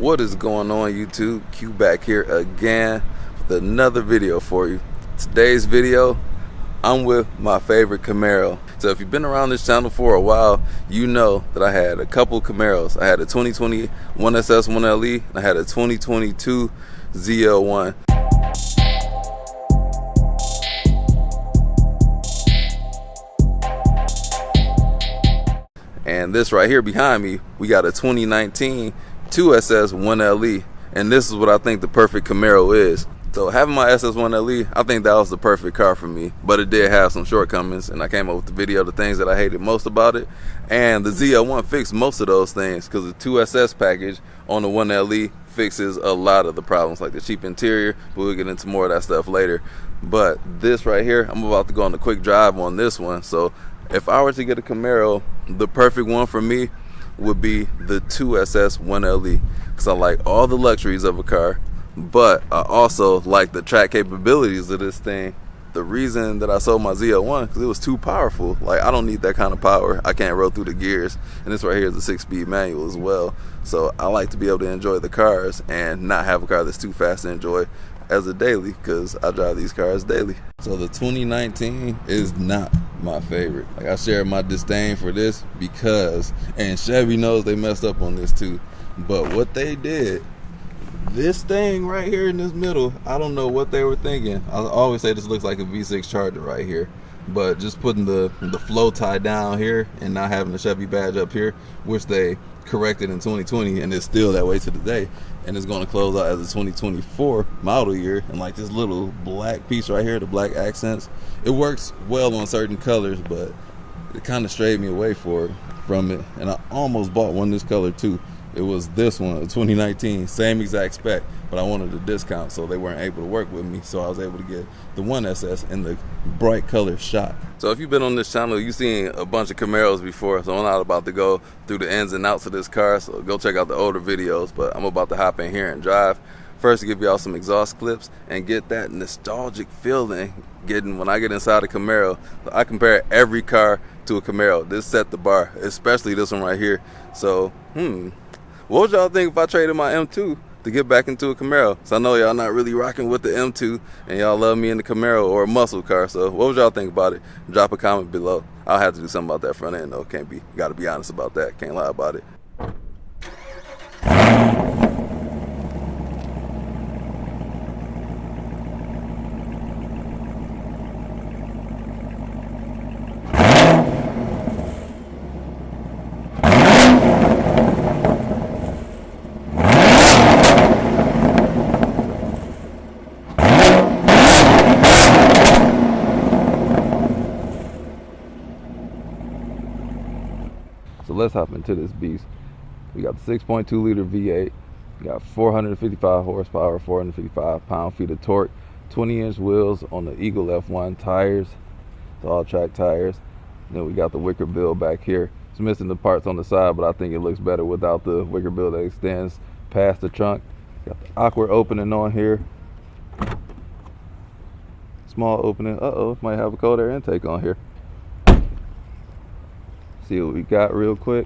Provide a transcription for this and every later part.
What is going on, YouTube? Q back here again with another video for you. Today's video, I'm with my favorite Camaro. So if you've been around this channel for a while, you know that I had a couple Camaros. I had a 2020 1SS 1LE and I had a 2022 ZL1. And this right here behind me, we got a 2019 2SS 1LE, and this is what I think the perfect Camaro is. So having my SS 1LE, I think that was the perfect car for me, but it did have some shortcomings, and I came up with the video of the things that I hated most about it. And the ZL1 fixed most of those things, because the 2SS package on the 1LE fixes a lot of the problems, like the cheap interior, but we'll get into more of that stuff later. But this right here, I'm about to go on a quick drive on this one. So if I were to get a Camaro, the perfect one for me would be the 2SS 1LE, because I like all the luxuries of a car, but I also like the track capabilities of this thing. The reason that I sold my ZL1, because it was too powerful. Like, I don't need that kind of power. I can't roll through the gears, and this right here is a 6-speed manual as well. So I like to be able to enjoy the cars and not have a car that's too fast to enjoy as a daily, because I drive these cars daily. So the 2019 is not my favorite. Like, I share my disdain for this because, and Chevy knows they messed up on this too, but what they did, this thing right here in this middle, I don't know what they were thinking. I always say this looks like a V6 Charger right here, but just putting the flow tie down here and not having the Chevy badge up here, which they corrected in 2020, and it's still that way to the day, and it's going to close out as a 2024 model year. And like this little black piece right here, the black accents, it works well on certain colors, but it kind of strayed me away from it, and I almost bought one this color too. It was this one, a 2019, same exact spec, but I wanted a discount, so they weren't able to work with me, so I was able to get the 1SS in the bright color shot. So if you've been on this channel, you've seen a bunch of Camaros before, so I'm not about to go through the ins and outs of this car, so go check out the older videos, but I'm about to hop in here and drive. First, to give y'all some exhaust clips and get that nostalgic feeling when I get inside a Camaro. I compare every car to a Camaro. This set the bar, especially this one right here. So, what would y'all think if I traded my M2 to get back into a Camaro? So I know y'all not really rocking with the M2 and y'all love me in the Camaro or a muscle car. So what would y'all think about it? Drop a comment below. I'll have to do something about that front end though. Gotta be honest about that. Can't lie about it. So let's hop into this beast. We got the 6.2 liter V8. We got 455 horsepower, 455 pound-feet of torque, 20-inch wheels on the Eagle F1 tires. It's all track tires. And then we got the wicker bill back here. It's missing the parts on the side, but I think it looks better without the wicker bill that extends past the trunk. Got the awkward opening on here. Small opening. Might have a cold air intake on here. See what we got real quick.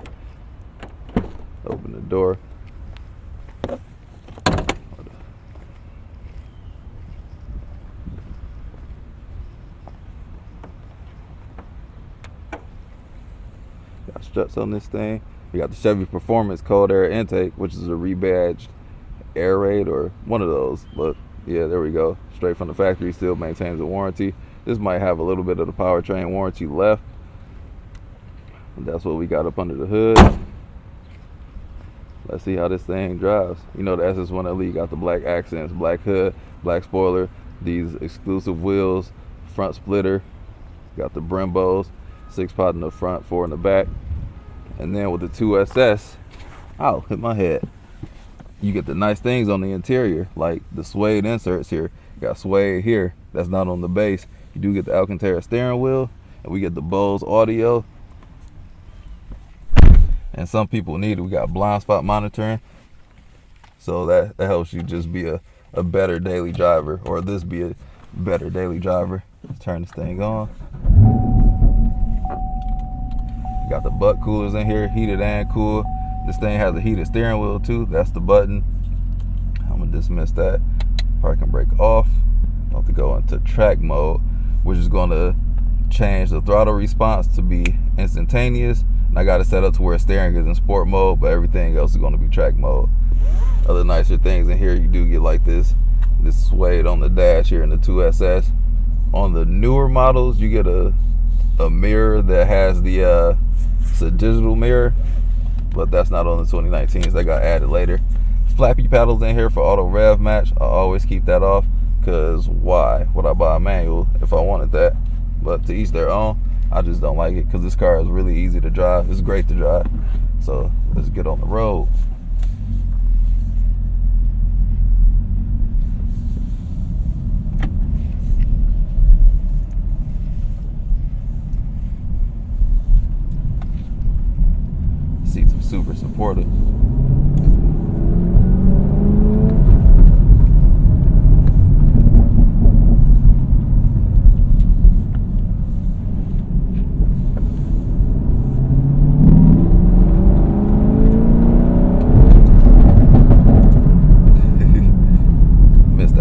Open the door. Got struts on this thing. We got the Chevy Performance cold air intake, which is a rebadged air raid or one of those. But yeah, there we go. Straight from the factory, still maintains the warranty. This might have a little bit of the powertrain warranty left. That's what we got up under the hood. Let's see how this thing drives. You know, the SS1LE got the black accents, black hood, black spoiler, these exclusive wheels, front splitter, got the Brembos, 6-pot in the front, 4 in the back. And then with the 2SS, ow, hit my head. You get the nice things on the interior, like the suede inserts here. You got suede here, that's not on the base. You do get the Alcantara steering wheel, and we get the Bose audio. And some people need it. We got blind spot monitoring, so that helps you just be a better daily driver, or this be a better daily driver. Let's turn this thing on. Got the butt coolers in here, heated and cool. This thing has a heated steering wheel too. That's the button. I'm gonna dismiss that. Parking brake off. I'll have to go into track mode, which is gonna change the throttle response to be instantaneous. And I got it set up to where steering is in sport mode, but everything else is gonna be track mode. Other nicer things in here, you do get like this suede on the dash here in the 2SS. On the newer models, you get a mirror that has it's a digital mirror, but that's not on the 2019s. That got added later. Flappy paddles in here for auto rev match. I always keep that off, because why would I buy a manual if I wanted that? But to each their own. I just don't like it because this car is really easy to drive. It's great to drive. So let's get on the road. Seats are super supportive.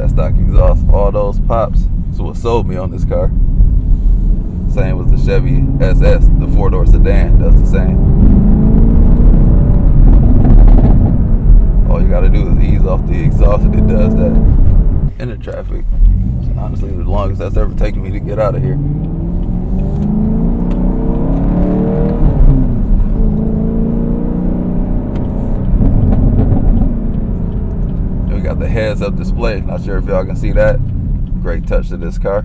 Stock exhaust, all those pops. That's what sold me on this car. Same with the Chevy SS, the 4-door sedan, does the same. All you gotta do is ease off the exhaust and it does that. In the traffic, it's honestly the longest that's ever taken me to get out of here. Got the heads up display. Not sure if y'all can see that. Great touch to this car.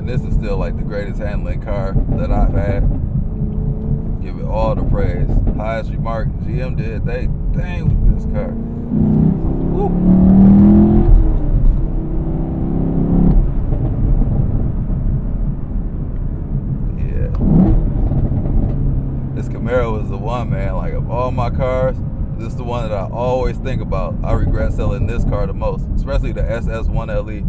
This is still like the greatest handling car that I've had. Give it all the praise. Highest remark GM did. They dang with this car. Woo. Yeah. This Camaro is the one, man. Like of all my cars, this is the one that I always think about. I regret selling this car the most, especially the SS1LE.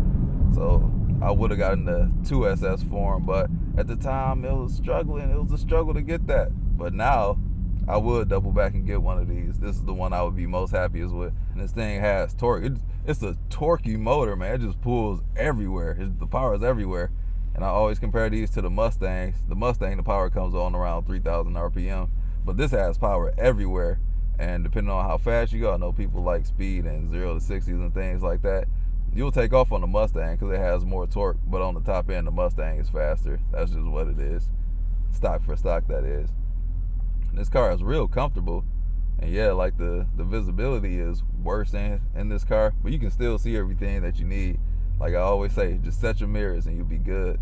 So I would have gotten the 2SS for him, but at the time it was struggling. It was a struggle to get that. But now I would double back and get one of these. This is the one I would be most happiest with. And this thing has torque. It's a torquey motor, man. It just pulls everywhere. The power is everywhere. And I always compare these to the Mustangs. The Mustang, the power comes on around 3,000 RPM, but this has power everywhere. And depending on how fast you go, I know people like speed and 0 to 60s and things like that. You'll take off on the Mustang because it has more torque, but on the top end, the Mustang is faster. That's just what it is. Stock for stock, that is. And this car is real comfortable. And yeah, like the visibility is worse in this car, but you can still see everything that you need. Like I always say, just set your mirrors and you'll be good.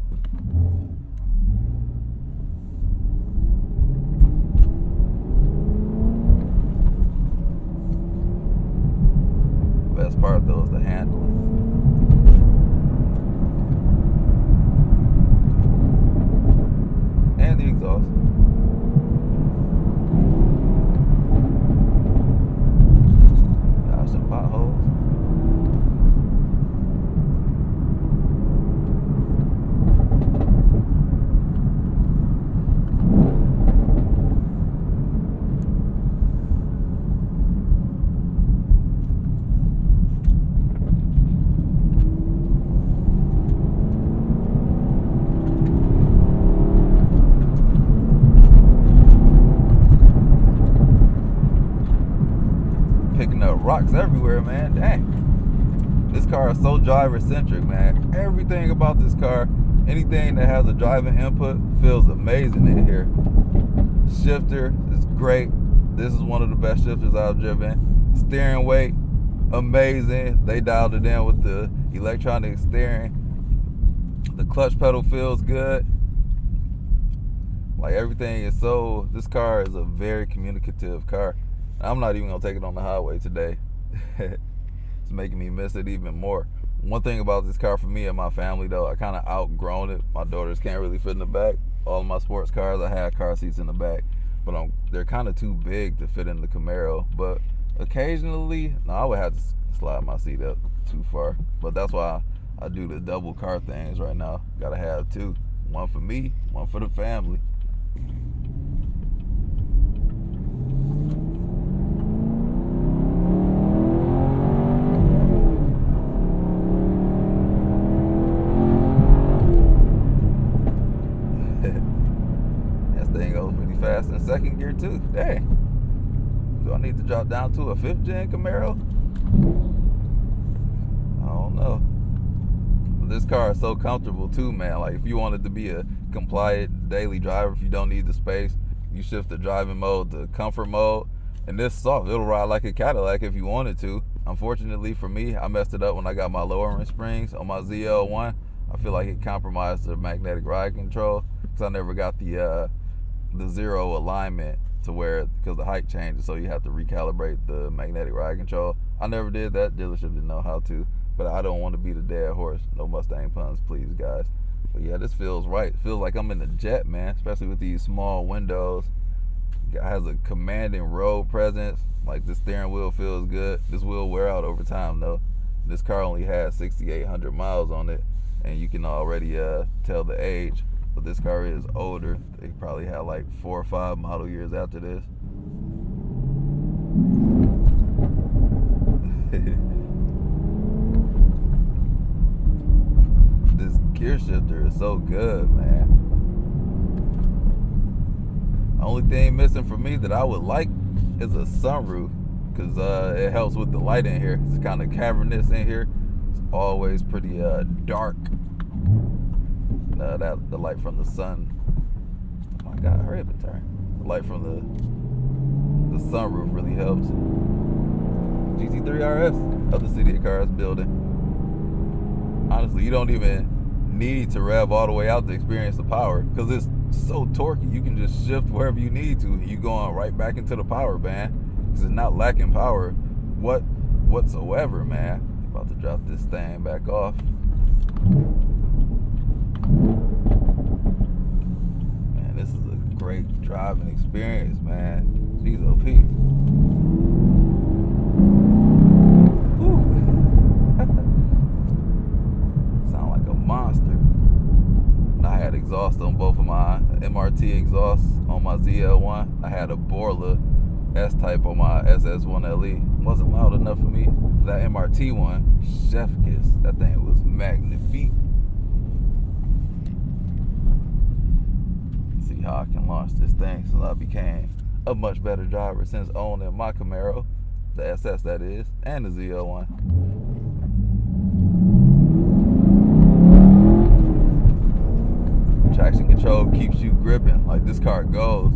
Best part though is the handling. And the exhaust. Gosh, some potholes. Rocks everywhere, man. Dang. This car is so driver centric, man. Everything about this car, anything that has a driving input feels amazing in here. Shifter is great. This is one of the best shifters I've driven. Steering weight, amazing. They dialed it in with the electronic steering. The clutch pedal feels good. Like everything is this car is a very communicative car. I'm not even gonna take it on the highway today. It's making me miss it even more. One thing about this car for me and my family though, I kind of outgrown it. My daughters can't really fit in the back. All of my sports cars, I had car seats in the back, but they're kind of too big to fit in the Camaro. But occasionally, no, I would have to slide my seat up too far. But that's why I do the double car things right now. Gotta have two. One for me, one for the family. Fast in second gear too. Dang. Do I need to drop down to a 5th gen Camaro? I don't know. But this car is so comfortable too, man. Like if you wanted to be a compliant daily driver, if you don't need the space, you shift the driving mode to comfort mode, and this soft. It'll ride like a Cadillac if you wanted to. Unfortunately for me, I messed it up when I got my lowering springs on my ZL1. I feel like it compromised the magnetic ride control because I never got the zero alignment to where, because the height changes, so you have to recalibrate the magnetic ride control. I never did that. Dealership didn't know how to, but I don't want to be the dead horse. No Mustang puns, please, guys. But yeah, this feels right. It feels like I'm in a jet, man, especially with these small windows. It has a commanding road presence. Like the steering wheel feels good. This will wear out over time though. This car only has 6,800 miles on it, and you can already tell the age. But this car is older. They probably had like 4 or 5 model years after this. This gear shifter is so good, man. The only thing missing for me that I would like is a sunroof, because it helps with the light in here. It's kind of cavernous in here. It's always pretty dark. The light from the sun. Oh my God, hurry up and turn. The light from the sunroof really helps. GT3 RS of the City of Cars building. Honestly, you don't even need to rev all the way out to experience the power, because it's so torquey. You can just shift wherever you need to. You going right back into the power band, because it's not lacking power whatsoever, man. About to drop this thing back off. Man, this is a great driving experience, man. Jeez, OP. Sound like a monster. And I had exhaust on both of my MRT exhausts on my ZL1. I had a Borla S-Type on my SS1LE. Wasn't loud enough for me. That MRT one, chef kiss. That thing was magnifique. See how I can launch this thing, so I became a much better driver since owning my Camaro, the SS that is, and the ZL1. Traction control keeps you gripping like this car goes.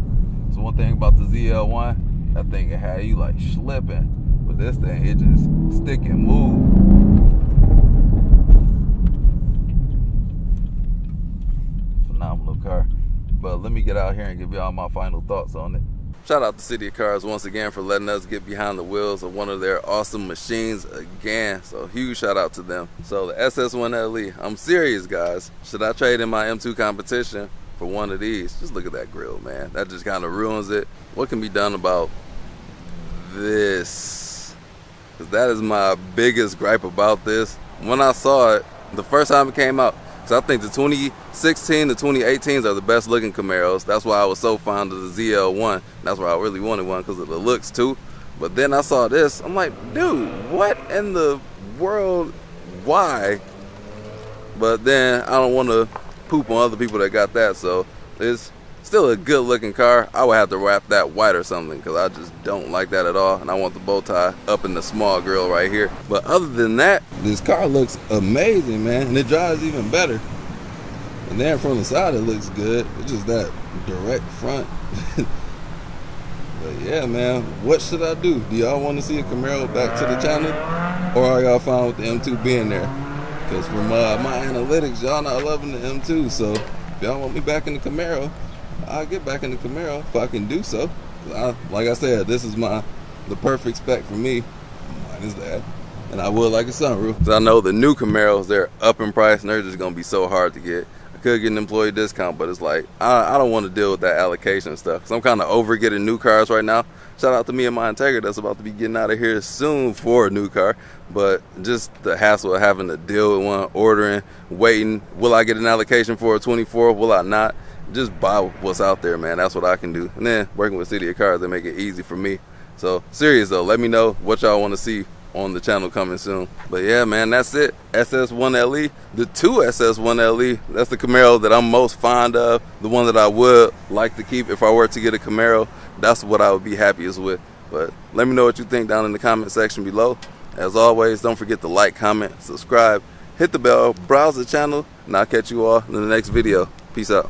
So one thing about the ZL1, that thing can have you like slipping, but this thing, it just stick and move. Phenomenal car. But let me get out here and give y'all my final thoughts on it. Shout out to City of Cars once again for letting us get behind the wheels of one of their awesome machines again. So huge shout out to them. So the SS1LE, I'm serious, guys. Should I trade in my M2 competition for one of these? Just look at that grill, man. That just kind of ruins it. What can be done about this? Because that is my biggest gripe about this. When I saw it, the first time it came out, I think the 2016 to 2018s are the best looking Camaros. That's why I was so fond of the ZL1. That's why I really wanted one, because of the looks too. But then I saw this, I'm like, dude, what in the world? Why? But then I don't want to poop on other people that got that, so it's still a good looking car. I would have to wrap that white or something, because I just don't like that at all, and I want the bow tie up in the small grille right here. But other than that, this car looks amazing, man, and it drives even better. And then from the side it looks good. It's just that direct front. But yeah, man, what should I do? Do y'all want to see a Camaro back to the channel, or are y'all fine with the M2 being there? Because from my analytics, y'all not loving the M2, so if y'all want me back in the Camaro, I'll get back in the Camaro if I can do so. Like I said, this is my the perfect spec for me, mine is that. And I would like a sunroof. So I know the new Camaros, they're up in price and they're just gonna be so hard to get. I could get an employee discount, but it's like, I don't want to deal with that allocation stuff. So I'm kind of over getting new cars right now. Shout out to me and my Integra that's about to be getting out of here soon for a new car. But just the hassle of having to deal with one, ordering, waiting. Will I get an allocation for a 24? Will I not? Just buy what's out there, man. That's what I can do. And then working with City of Cars, they make it easy for me. So serious though, let me know what y'all want to see on the channel coming soon. But yeah, man, that's it. SS1LE, the 2SS1LE. That's the Camaro that I'm most fond of, the one that I would like to keep if I were to get a Camaro. That's what I would be happiest with. But let me know what you think down in the comment section below. As always, don't forget to like, comment, subscribe, hit the bell, browse the channel, and I'll catch you all in the next video. Peace out.